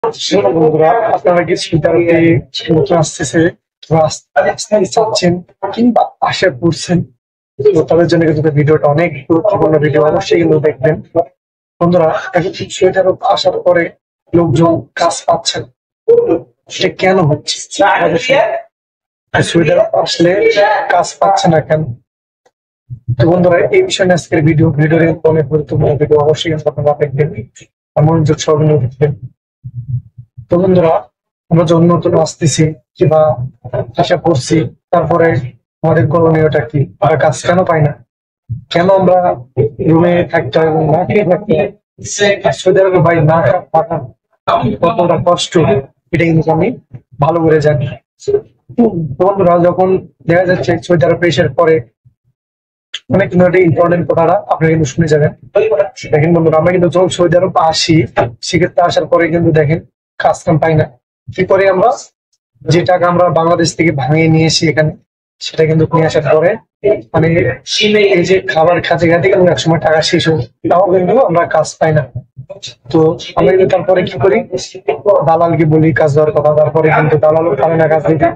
বন্ধুরা, আপনারা কি শীতার্থে নতুন আসতেছে আসতে চাচ্ছেন কিংবা আশা করছেন, তো তাদের জন্য কিন্তু ভিডিওটা অনেক গুরুত্বপূর্ণ ভিডিও, অবশ্যই কিন্তু দেখবেন। বন্ধুরা, এখন সোয়েটার আসার পরে লোকজন কাজ পাচ্ছেন, সেটা কেন হচ্ছে? সোয়েটার আসলে কাজ পাচ্ছে না কেন? তো বন্ধুরা, এই বিষয়ে নিয়ে আজকের ভিডিওর অনেক গুরুত্বপূর্ণ ভিডিও, অবশ্যই কিন্তু আপনারা দেখবেন আর মনোযোগ সহকারে দেখবেন। তো বন্ধুরা, আমরা যখন নতুন আসতেছি কিংবা আশা করছি, তারপরে আমাদের করণীয়টা কি? আমরা কাজ কেন পাই না? কেন আমরা রুমে থাকতে হয় এবং না খেয়ে থাকতে হয়? আর সৌদি আরবে ভাই না থাকা কতটা কষ্ট, এটা কিন্তু আমি ভালো করে জানি। তো বন্ধুরা, যখন দেখা যাচ্ছে সৌদি আরবে এসার পরে অনেক কিন্তু ইম্পর্টেন্ট কথাটা আপনারা কিন্তু শুনে যাবেন। দেখেন বন্ধুরা, আমরা কিন্তু যখন সৌদি আরব আসি, সেক্ষেত্রে আসার পরে কিন্তু দেখেন কাজ কাম পাই না। কি করে আমরা? যে টাকা আমরা বাংলাদেশ থেকে ভাঙিয়ে নিয়ে এসি এখানে, সেটা কিন্তু নিয়ে আসার পরে মানে এই যে খাবার খাতে খাতে কিন্তু একসময় টাকা শেষ হয়, তাও কিন্তু আমরা কাজ পাই না। তো আমরা কিন্তু তারপরে কি করি? দালালকে বলি কাজ দেওয়ার কথা, তারপরে কিন্তু দালালও পারে না কাজ দিতে,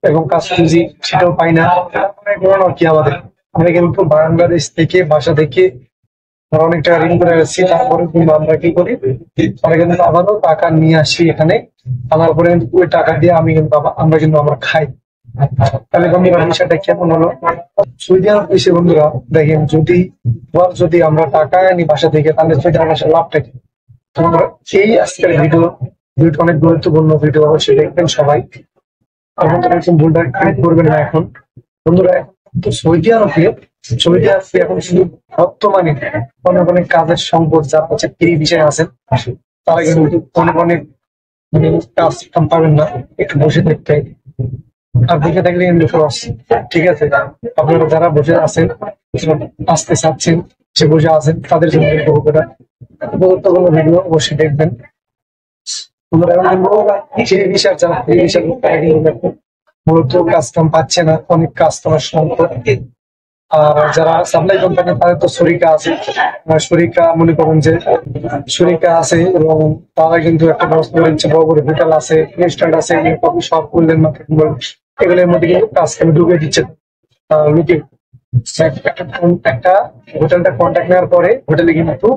এবং কাজ খুঁজি সেটাও পাই না। তারপরে কি আমাদের, আমরা কিন্তু বাংলাদেশ থেকে বাসা থেকে আমরা অনেক টাকা ঋণ করে আসছি, তারপরে কিন্তু আমরা কি করি? আমরা কিন্তু আবারও টাকা নিয়ে আসি এখানে, আনার পরে কিন্তু ওই টাকা দিয়ে আমরা কিন্তু আমরা খাই। তাহলে বন্ধুরা, বিষয়টা কেমন হলো? সৌদি আরব এসে বন্ধুরা দেখেন, যদি আমরা টাকা আনি বাসা থেকে, তাহলে সৌদি আরব আসার লাভটা কি? তো বন্ধুরা, এই আজকের ভিডিওটা অনেক গুরুত্বপূর্ণ ভিডিও, অবশ্যই দেখবেন সবাই। আর বন্ধুরা, এরকম ভুলটা করবেন না এখন। বন্ধুরা, তো সৌদি আরবে এখন শুধু বর্তমানে অনেক অনেক কাজের সম্পদ যার হচ্ছে ফ্রি বিষয় আছেন, তারা কিন্তু অনেক অনেক কাজ কাম পাবেন না, একটু বসে থাকতে হয়। আর বসে থাকলে কিন্তু খরচ। ঠিক আছে, আপনারা যারা বসে আছেন, আসতে চাচ্ছেন, সে বসে আছেন, তাদের জন্য কিন্তু গুরুত্বপূর্ণ ভিডিও, অবশ্যই দেখবেন। মূলত কাজ কাম পাচ্ছে না, অনেক কাস্টমার সংকট। আর যারা সাপ্লাই কোম্পানি, তাদের তো শরিকা আছে, শরিকা মনে করেন যে শরিকা আছে, এবং তারা কিন্তু একটা ব্যবস্থা করে দিচ্ছে, বড় বড় হোটেল আছে, রেস্টুরেন্ট আছে, সব করলেন মার্কেটিং এগুলোর মধ্যে কিন্তু কাজ কামে ঢুকে দিচ্ছে লোকে। একটা হোটেলটা কন্ট্যাক্ট নেওয়ার পরে হোটেলে কিন্তু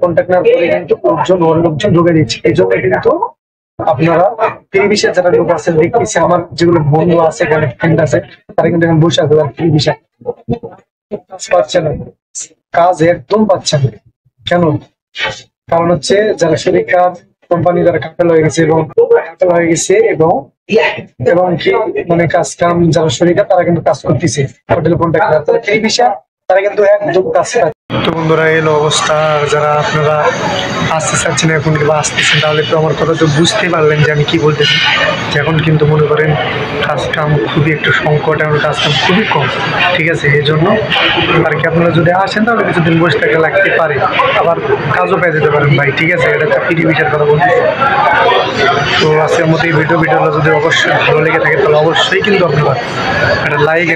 কন্ট্যাক্ট নেওয়ার পরে কিন্তু লোকজন ঢুকে দিচ্ছে। এই জন্য কিন্তু আপনারা টেলিভিশন যারা লোক আছেন, দেখতেছি আমার যেগুলো বন্ধু আছে, ফ্রেন্ড আছে, তারা কিন্তু এখন বসে আছে টেলিভিশন, কাজ পাচ্ছে না, কাজ একদম পাচ্ছে না। কেন? কারণ হচ্ছে যারা শরিকা কোম্পানি, যারা কাপেল হয়ে গেছে এবং এবং কি মানে কাজ কাম যারা শরিকা, তারা কিন্তু কাজ করতেছে হোটেল কন্ট্রাক্টর, টেলিভিশন, তারা কিন্তু একদম কাজ পাচ্ছে। তো বন্ধুরা, এলো অবস্থা। আর যারা আপনারা আসতে চাচ্ছেন এখন কিংবা আসতেছেন, তাহলে তো আমার কথা তো বুঝতেই পারলেন যে আমি কি বলতেছি। এখন কিন্তু মনে করেন কাজ কাম খুবই একটু সংকট, এখন কাজ কাম খুবই কম। ঠিক আছে, এই জন্য আর কি আপনারা যদি আসেন, তাহলে কিছুদিন বসে থাকা লাগতে পারে, আবার কাজও পেয়ে যেতে পারেন ভাই। ঠিক আছে, এটা একটা ফ্রি বিষয়ের কথা বলতেছি। তো আজকের মতো এই ভিডিওটা যদি অবশ্যই ভালো লেগে থাকে, তাহলে অবশ্যই কিন্তু আপনারা একটা লাইক